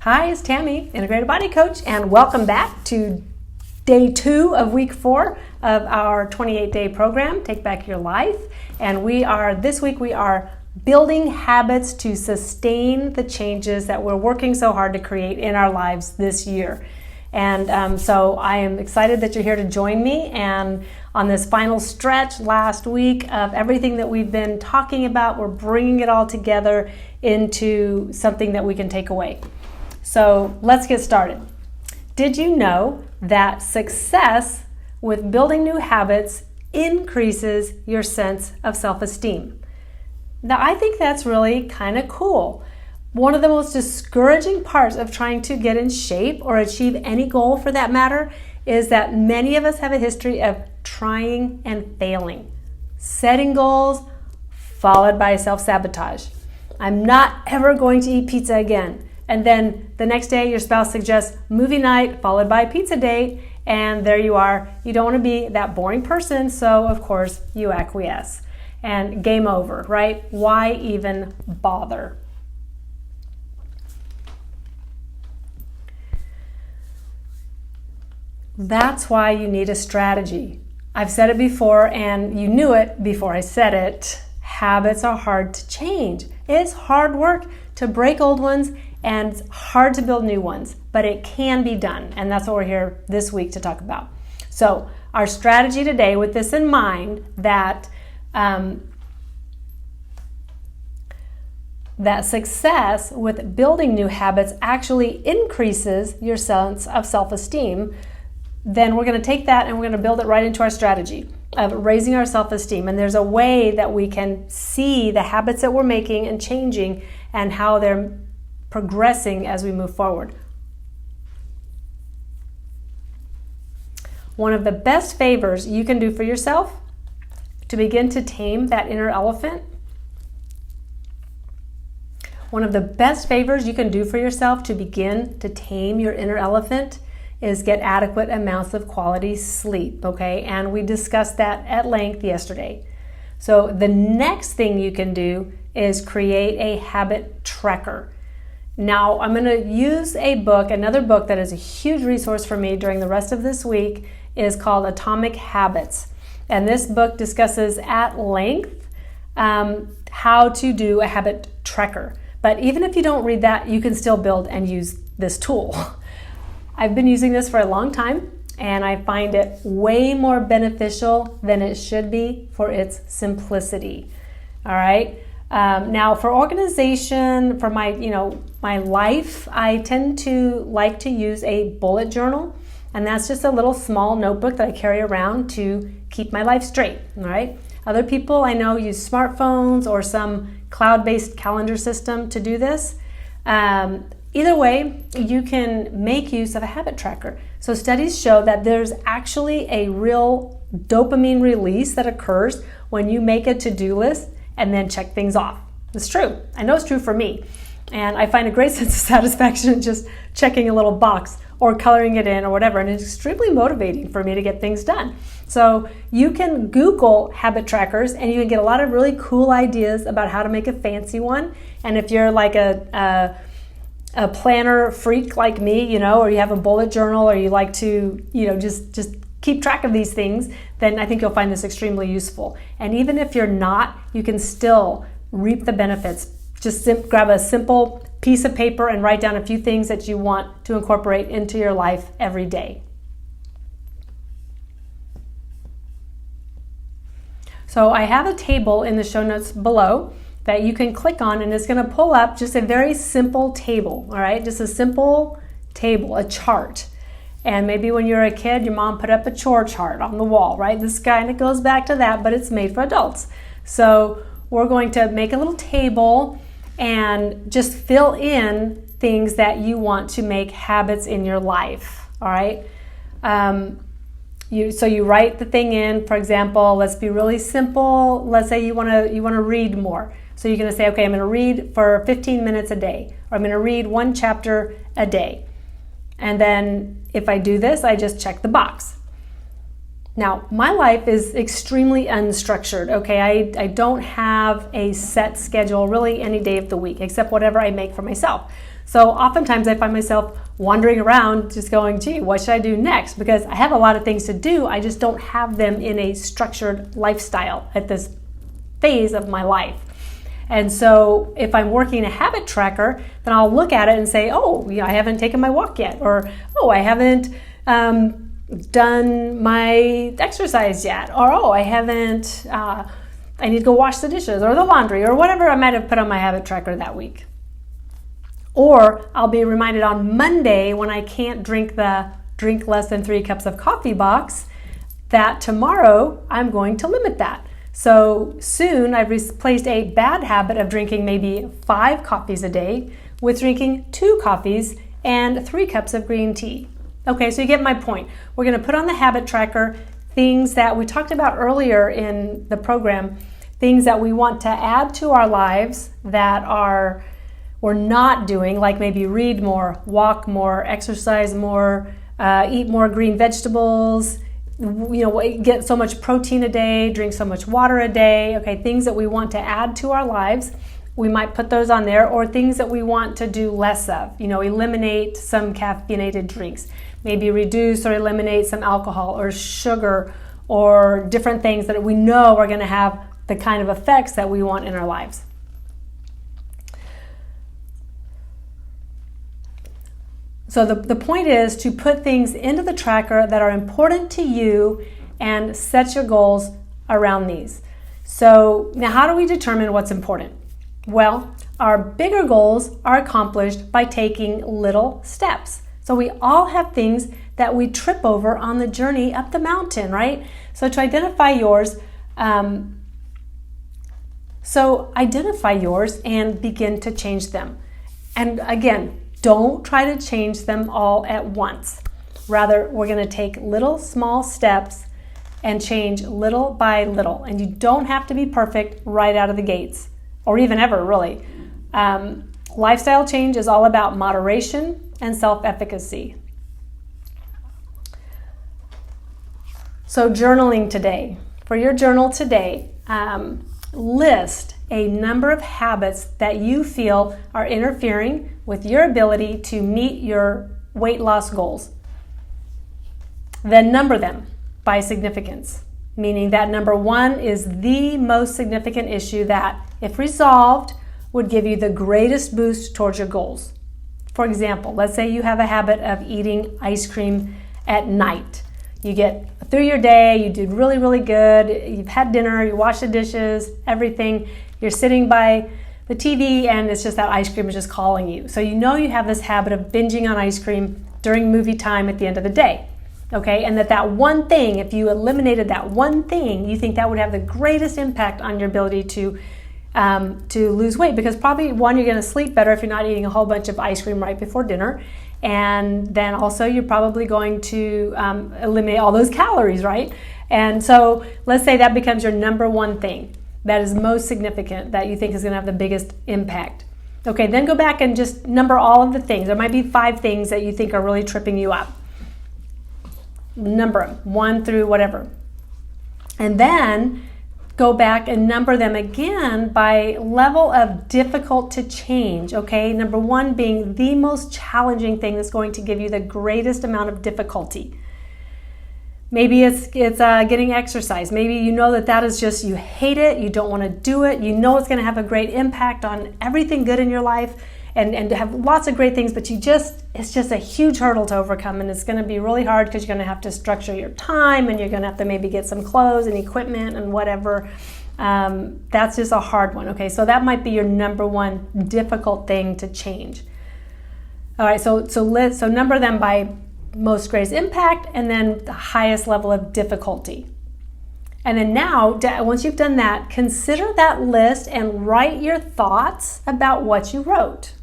Hi, it's Tammy, Integrated Body Coach, and welcome back to day 2 of week 4 of our 28-day program, Take Back Your Life. And this week we are building habits to sustain the changes that we're working so hard to create in our lives this year. And so I am excited that you're here to join me and on this final stretch last week of everything that we've been talking about. We're bringing it all together into something that we can take away. So let's get started. Did you know that success with building new habits increases your sense of self-esteem? Now, I think that's really kind of cool. One of the most discouraging parts of trying to get in shape or achieve any goal for that matter is that many of us have a history of trying and failing. Setting goals followed by self-sabotage. I'm not ever going to eat pizza again. And then the next day your spouse suggests movie night followed by pizza date, and there you are. You don't want to be that boring person, so of course you acquiesce. And game over, right? Why even bother? That's why you need a strategy. I've said it before and you knew it before I said it. Habits are hard to change. It's hard work to break old ones and it's hard to build new ones, but it can be done. And that's what we're here this week to talk about. So our strategy today, with this in mind, that success with building new habits actually increases your sense of self-esteem, then we're going to take that and we're going to build it right into our strategy of raising our self-esteem. And there's a way that we can see the habits that we're making and changing and how they're progressing as we move forward. One of the best favors you can do for yourself to begin to tame that inner elephant, one of the best favors you can do for yourself to begin to tame your inner elephant is get adequate amounts of quality sleep, okay? And we discussed that at length yesterday. So the next thing you can do is create a habit tracker. Now, I'm going to use another book that is a huge resource for me during the rest of this week is called Atomic Habits. And this book discusses at length how to do a habit tracker. But even if you don't read that, you can still build and use this tool. I've been using this for a long time, and I find it way more beneficial than it should be for its simplicity. All right. Now, for organization, for my life, I tend to like to use a bullet journal, and that's just a little small notebook that I carry around to keep my life straight. All right. Other people I know use smartphones or some cloud-based calendar system to do this. Either way, you can make use of a habit tracker. So studies show that there's actually a real dopamine release that occurs when you make a to-do list and then check things off. It's true. I know it's true for me. And I find a great sense of satisfaction in just checking a little box or coloring it in or whatever. And it's extremely motivating for me to get things done. So you can Google habit trackers and you can get a lot of really cool ideas about how to make a fancy one. And if you're like a planner freak like me, or you have a bullet journal or you like to, just keep track of these things, then I think you'll find this extremely useful. And even if you're not, you can still reap the benefits. Just grab a simple piece of paper and write down a few things that you want to incorporate into your life every day. So I have a table in the show notes below that you can click on, and it's going to pull up just a very simple table, all right? Just a simple table, a chart. And maybe when you were a kid, your mom put up a chore chart on the wall, right? This kind of goes back to that, but it's made for adults. So we're going to make a little table and just fill in things that you want to make habits in your life, all right? So you write the thing in. For example, let's be really simple. Let's say you want to read more. So you're going to say, okay, I'm going to read for 15 minutes a day, or I'm going to read one chapter a day. And then if I do this, I just check the box. Now, my life is extremely unstructured, okay? I don't have a set schedule really any day of the week, except whatever I make for myself. So oftentimes I find myself wandering around just going, gee, what should I do next? Because I have a lot of things to do. I just don't have them in a structured lifestyle at this phase of my life. And so if I'm working a habit tracker, then I'll look at it and say, oh, I haven't taken my walk yet, or oh, I haven't done my exercise yet, or oh, I haven't, I need to go wash the dishes or the laundry or whatever I might have put on my habit tracker that week. Or I'll be reminded on Monday when I can't drink the drink less than 3 cups of coffee box that tomorrow I'm going to limit that. So soon I've replaced a bad habit of drinking maybe 5 coffees a day with drinking 2 coffees and 3 cups of green tea. Okay, so you get my point. We're going to put on the habit tracker things that we talked about earlier in the program, things that we want to add to our lives that we're not doing, like maybe read more, walk more, exercise more, eat more green vegetables, get so much protein a day, drink so much water a day. Okay, things that we want to add to our lives, we might put those on there, or things that we want to do less of. Eliminate some caffeinated drinks, maybe reduce or eliminate some alcohol or sugar or different things that we know are going to have the kind of effects that we want in our lives. So the point is to put things into the tracker that are important to you and set your goals around these. So now how do we determine what's important? Well, our bigger goals are accomplished by taking little steps. So we all have things that we trip over on the journey up the mountain, right? So to identify yours, and begin to change them. And again, don't try to change them all at once. Rather, we're going to take little small steps and change little by little. And you don't have to be perfect right out of the gates, or even ever, really. Lifestyle change is all about moderation and self-efficacy. So journaling today. For your journal today, list a number of habits that you feel are interfering with your ability to meet your weight loss goals. Then number them by significance, meaning that number 1 is the most significant issue that, if resolved, would give you the greatest boost towards your goals. For example, let's say you have a habit of eating ice cream at night. You get through your day, you did really, really good, you've had dinner, you washed the dishes, everything, you're sitting by the TV and it's just that ice cream is just calling you. So you know you have this habit of binging on ice cream during movie time at the end of the day. Okay, and that one thing, if you eliminated that one thing, you think that would have the greatest impact on your ability to lose weight, because probably, one, you're going to sleep better if you're not eating a whole bunch of ice cream right before dinner, and then also you're probably going to eliminate all those calories, right? And so let's say that becomes your number 1 thing that is most significant, that you think is going to have the biggest impact. Okay, then go back and just number all of the things. There might be 5 things that you think are really tripping you up. Number them, 1 through whatever. And then go back and number them again by level of difficult to change, okay? Number 1 being the most challenging thing that's going to give you the greatest amount of difficulty. Maybe it's getting exercise. Maybe you know that is just, you hate it, you don't want to do it, you know it's going to have a great impact on everything good in your life, and to have lots of great things, but it's just a huge hurdle to overcome, and it's going to be really hard because you're going to have to structure your time, and you're going to have to maybe get some clothes and equipment and whatever. That's just a hard one. Okay, so that might be your number 1 difficult thing to change. All right, so number them by most greatest impact and then the highest level of difficulty. And then now, once you've done that, consider that list and write your thoughts about what you wrote.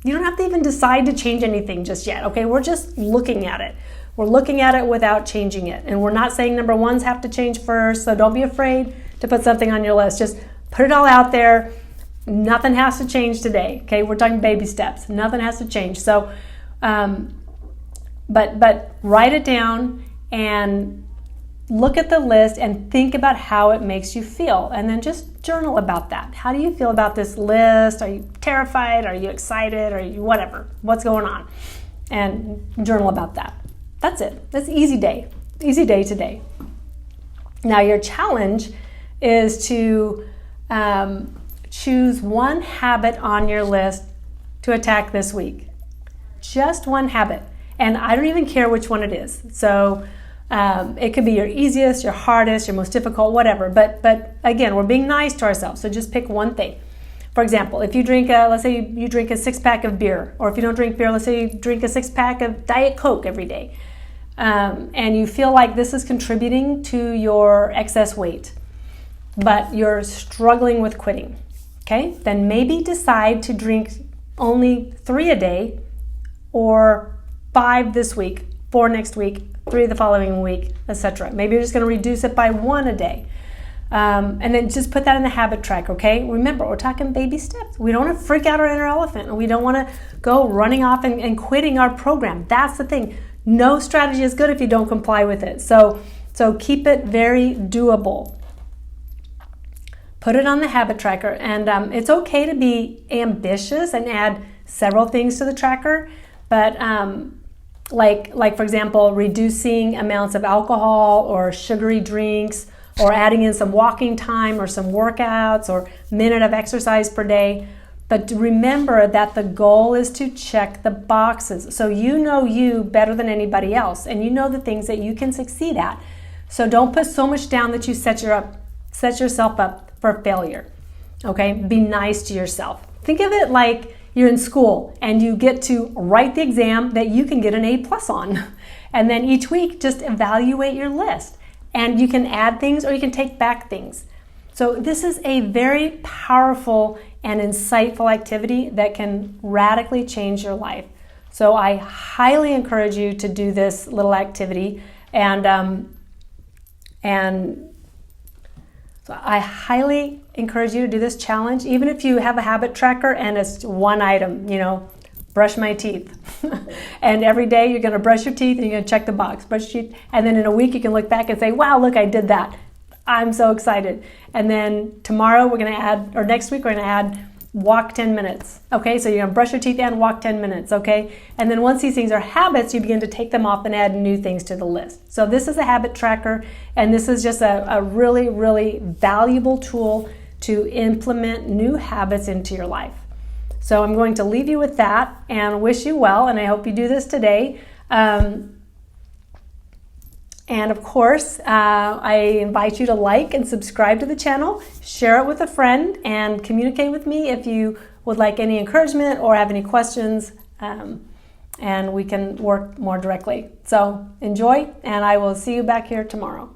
You don't have to even decide to change anything just yet, okay? We're just looking at it. We're looking at it without changing it. And we're not saying number 1s have to change first, so don't be afraid to put something on your list. Just put it all out there. Nothing has to change today, okay? We're talking baby steps. Nothing has to change. So, but write it down and look at the list and think about how it makes you feel. And then just journal about that. How do you feel about this list? Are you terrified? Are you excited? Are you whatever? What's going on? And journal about that. That's it. That's easy day. Easy day today. Now your challenge is to choose one habit on your list to attack this week. Just one habit. And I don't even care which one it is. So it could be your easiest, your hardest, your most difficult, whatever. But again, we're being nice to ourselves. So just pick one thing. For example, if you drink let's say you drink a 6-pack of beer, or if you don't drink beer, let's say you drink a 6-pack of Diet Coke every day, and you feel like this is contributing to your excess weight, but you're struggling with quitting, okay? Then maybe decide to drink only 3 a day, or 5 this week, 4 next week, 3 the following week, etc. Maybe you're just going to reduce it by 1 a day. And then just put that in the habit track, okay? Remember, we're talking baby steps. We don't want to freak out our inner elephant, and we don't want to go running off and quitting our program. That's the thing. No strategy is good if you don't comply with it. So keep it very doable. Put it on the habit tracker, and it's okay to be ambitious and add several things to the tracker, but like for example, reducing amounts of alcohol or sugary drinks, or adding in some walking time or some workouts or minute of exercise per day. But remember that the goal is to check the boxes. So you know you better than anybody else, and you know the things that you can succeed at. So don't put so much down that you set yourself up for failure. Okay? Be nice to yourself. Think of it like you're in school and you get to write the exam that you can get an A+ on. And then each week just evaluate your list. And you can add things or you can take back things. So this is a very powerful and insightful activity that can radically change your life. So I highly encourage you to do this little activity, and so I highly encourage you to do this challenge, even if you have a habit tracker and it's one item, brush my teeth. And every day you're going to brush your teeth and you're going to check the box, brush your teeth. And then in a week you can look back and say, wow, look, I did that. I'm so excited. And then tomorrow we're going to add, or next week we're going to add walk 10 minutes. Okay, so you're going to brush your teeth and walk 10 minutes. Okay, and then once these things are habits, you begin to take them off and add new things to the list. So this is a habit tracker, and this is just a really, really valuable tool to implement new habits into your life. So I'm going to leave you with that and wish you well, and I hope you do this today. And of course, I invite you to like and subscribe to the channel, share it with a friend, and communicate with me if you would like any encouragement or have any questions, and we can work more directly. So enjoy, and I will see you back here tomorrow.